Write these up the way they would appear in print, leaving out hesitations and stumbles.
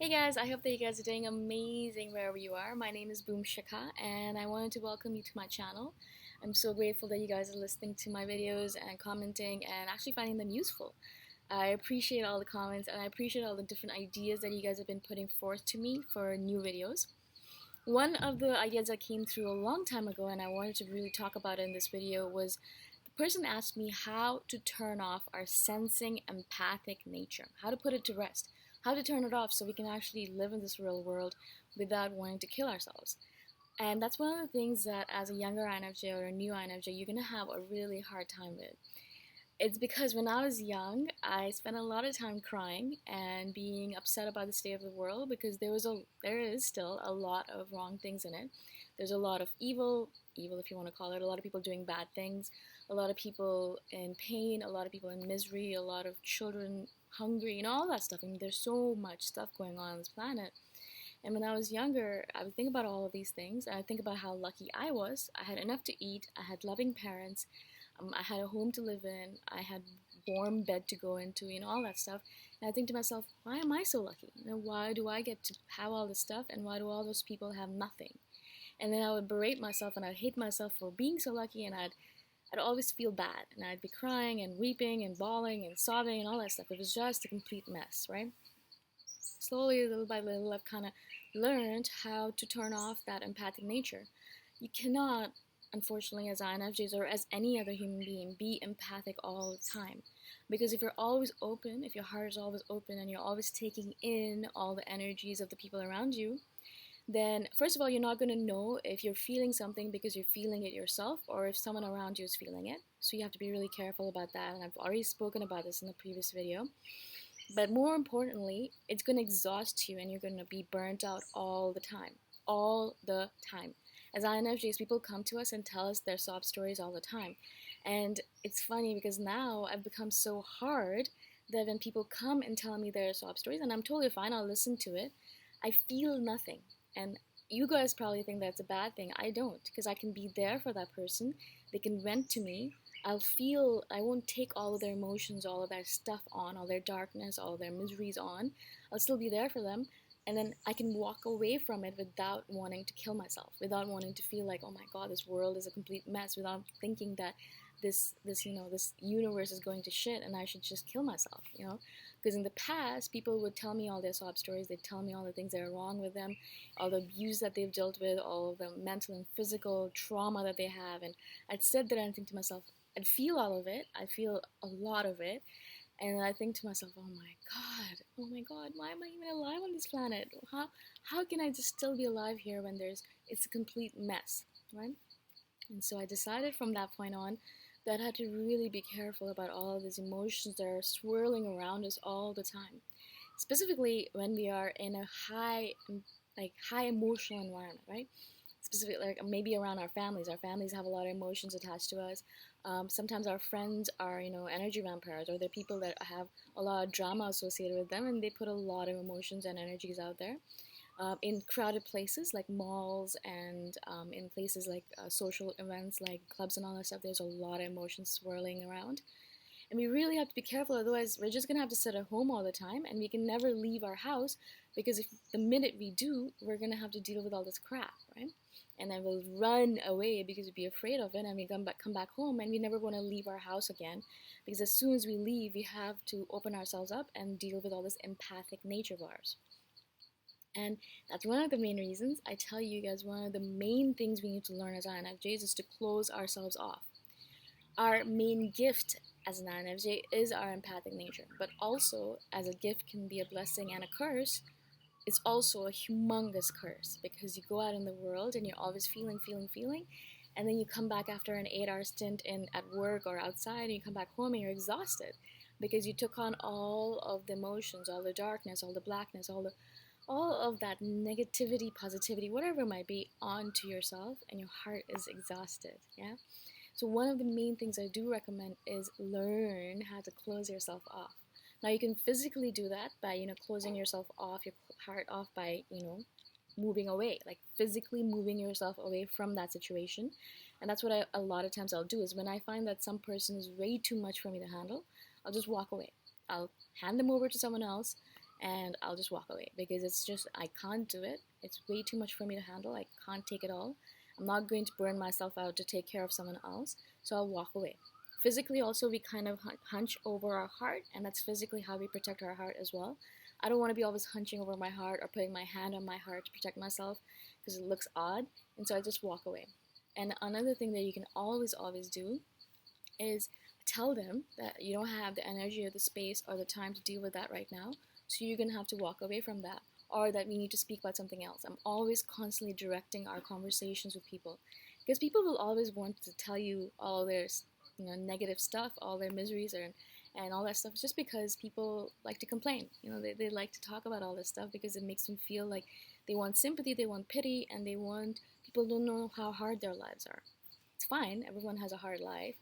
Hey guys, I hope that you guys are doing amazing wherever you are. My name is Boom Shikha and I wanted to welcome you to my channel. I'm so grateful that you guys are listening to my videos and commenting and actually finding them useful. I appreciate all the comments and I appreciate all the different ideas that you guys have been putting forth to me for new videos. One of the ideas that came through a long time ago and I wanted to really talk about in this video was the person asked me how to turn off our sensing empathic nature, how to put it to rest, how to turn it off so we can actually live in this real world without wanting to kill ourselves. And that's one of the things that as a younger INFJ or a new INFJ, you're going to have a really hard time with. It's because when I was young, I spent a lot of time crying and being upset about the state of the world because there is still a lot of wrong things in it. There's a lot of evil if you want to call it, a lot of people doing bad things, a lot of people in pain, a lot of people in misery, a lot of children hungry, all that stuff. I mean, there's so much stuff going on this planet. And when I was younger, I would think about all of these things, and I think about how lucky I was. I had enough to eat, I had loving parents, I had a home to live in, I had warm bed to go into, all that stuff. And I think to myself, why am I so lucky? Why do I get to have all this stuff, and why do all those people have nothing? And then I would berate myself, and I'd hate myself for being so lucky, and I'd always feel bad, and I'd be crying and weeping and bawling and sobbing and all that stuff. It was just a complete mess, right? Slowly, little by little, I've kind of learned how to turn off that empathic nature. You cannot, unfortunately, as INFJs or as any other human being, be empathic all the time. Because if you're always open, if your heart is always open and you're always taking in all the energies of the people around you, then first of all, you're not going to know if you're feeling something because you're feeling it yourself or if someone around you is feeling it. So you have to be really careful about that, and I've already spoken about this in the previous video. But more importantly, it's going to exhaust you and you're going to be burnt out all the time. All the time. As INFJs, people come to us and tell us their sob stories all the time. And it's funny because now I've become so hard that when people come and tell me their sob stories, and I'm totally fine, I'll listen to it, I feel nothing. And you guys probably think that's a bad thing. I don't, because I can be there for that person. They can vent to me. I won't take all of their emotions, all of their stuff on, all their darkness, all of their miseries on. I'll still be there for them. And then I can walk away from it without wanting to kill myself, without wanting to feel like, oh my God, this world is a complete mess, without thinking that this universe is going to shit and I should just kill myself, Because in the past, people would tell me all their sob stories. They'd tell me all the things that are wrong with them, all the abuse that they've dealt with, all of the mental and physical trauma that they have. And I'd sit there and think to myself, I'd feel all of it. I feel a lot of it. And I think to myself, oh my God, why am I even alive on this planet? How can I just still be alive here when it's a complete mess, right? And so I decided from that point on that I had to really be careful about all of these emotions that are swirling around us all the time. Specifically when we are in a high emotional environment, right? Specifically, like maybe around our families. Our families have a lot of emotions attached to us. Sometimes our friends are, energy vampires, or they're people that have a lot of drama associated with them, and they put a lot of emotions and energies out there. In crowded places like malls and in places like social events like clubs and all that stuff, there's a lot of emotions swirling around. And we really have to be careful, otherwise we're just going to have to sit at home all the time and we can never leave our house, because if the minute we do, we're going to have to deal with all this crap, right? And then we'll run away because we'll be afraid of it, and we come back home and we never want to leave our house again, because as soon as we leave, we have to open ourselves up and deal with all this empathic nature of ours. And that's one of the main reasons I tell you guys, one of the main things we need to learn as INFJs is to close ourselves off. Our main gift as an INFJ is our empathic nature, but also as a gift can be a blessing and a curse. It's also a humongous curse, because you go out in the world and you're always feeling, and then you come back after an 8-hour stint at work or outside, and you come back home and you're exhausted because you took on all of the emotions, all the darkness, all the blackness, all of that negativity, positivity, whatever it might be, onto yourself, and your heart is exhausted, yeah? So one of the main things I do recommend is learn how to close yourself off. Now you can physically do that by, closing yourself off, your heart off by, moving away, like physically moving yourself away from that situation. And that's what a lot of times I'll do, is when I find that some person is way too much for me to handle, I'll just walk away. I'll hand them over to someone else, and I'll just walk away because it's just, I can't do it. It's way too much for me to handle. I can't take it all. I'm not going to burn myself out to take care of someone else, so I'll walk away. Physically, also, we kind of hunch over our heart, and that's physically how we protect our heart as well. I don't want to be always hunching over my heart or putting my hand on my heart to protect myself because it looks odd, and so I just walk away. And another thing that you can always do is tell them that you don't have the energy or the space or the time to deal with that right now, so you're gonna have to walk away from that, or that we need to speak about something else. I'm always constantly directing our conversations with people because people will always want to tell you all their negative stuff, all their miseries, and all that stuff, just because people like to complain. They like to talk about all this stuff because it makes them feel like they want sympathy, they want pity, and they want people to know how hard their lives are. It's fine, everyone has a hard life.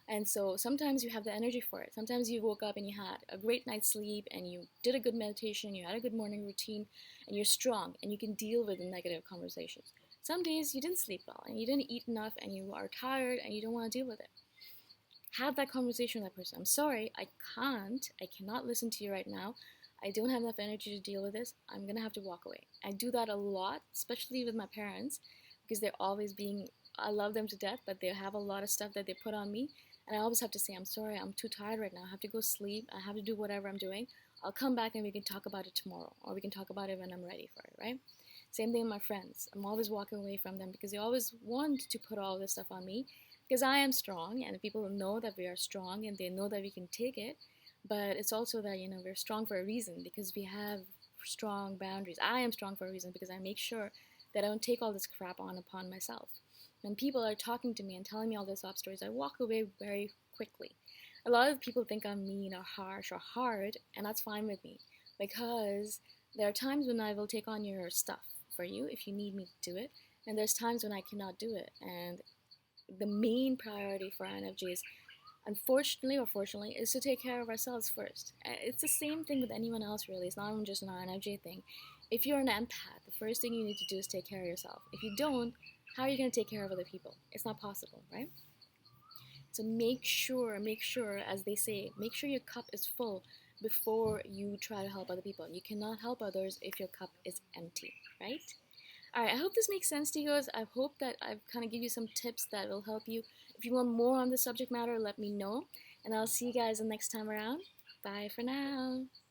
And so sometimes you have the energy for it. Sometimes you woke up and you had a great night's sleep and you did a good meditation, you had a good morning routine, and you're strong and you can deal with the negative conversations. Some days you didn't sleep well and you didn't eat enough and you are tired and you don't want to deal with it. Have that conversation with that person. I'm sorry, I cannot listen to you right now. I don't have enough energy to deal with this. I'm gonna have to walk away. I do that a lot, especially with my parents, because they're always being, I love them to death, but they have a lot of stuff that they put on me. And I always have to say, I'm sorry, I'm too tired right now. I have to go sleep. I have to do whatever I'm doing. I'll come back and we can talk about it tomorrow, or we can talk about it when I'm ready for it, right? Same thing with my friends. I'm always walking away from them because they always want to put all this stuff on me because I am strong and people know that we are strong and they know that we can take it. But it's also that, we're strong for a reason because we have strong boundaries. I am strong for a reason because I make sure that I don't take all this crap on upon myself. When people are talking to me and telling me all these sob stories, I walk away very quickly. A lot of people think I'm mean or harsh or hard, and that's fine with me because there are times when I will take on your stuff for you if you need me to do it, and there's times when I cannot do it. And the main priority for INFJs, unfortunately or fortunately, is to take care of ourselves first. It's the same thing with anyone else, really. It's not even just an INFJ thing. If you're an empath, the first thing you need to do is take care of yourself. If you don't, how are you going to take care of other people? It's not possible, right? So make sure, as they say, make sure your cup is full before you try to help other people. You cannot help others if your cup is empty, right? All right, I hope this makes sense to you guys. I hope that I've kind of give you some tips that will help you. If you want more on this subject matter, let me know. And I'll see you guys the next time around. Bye for now.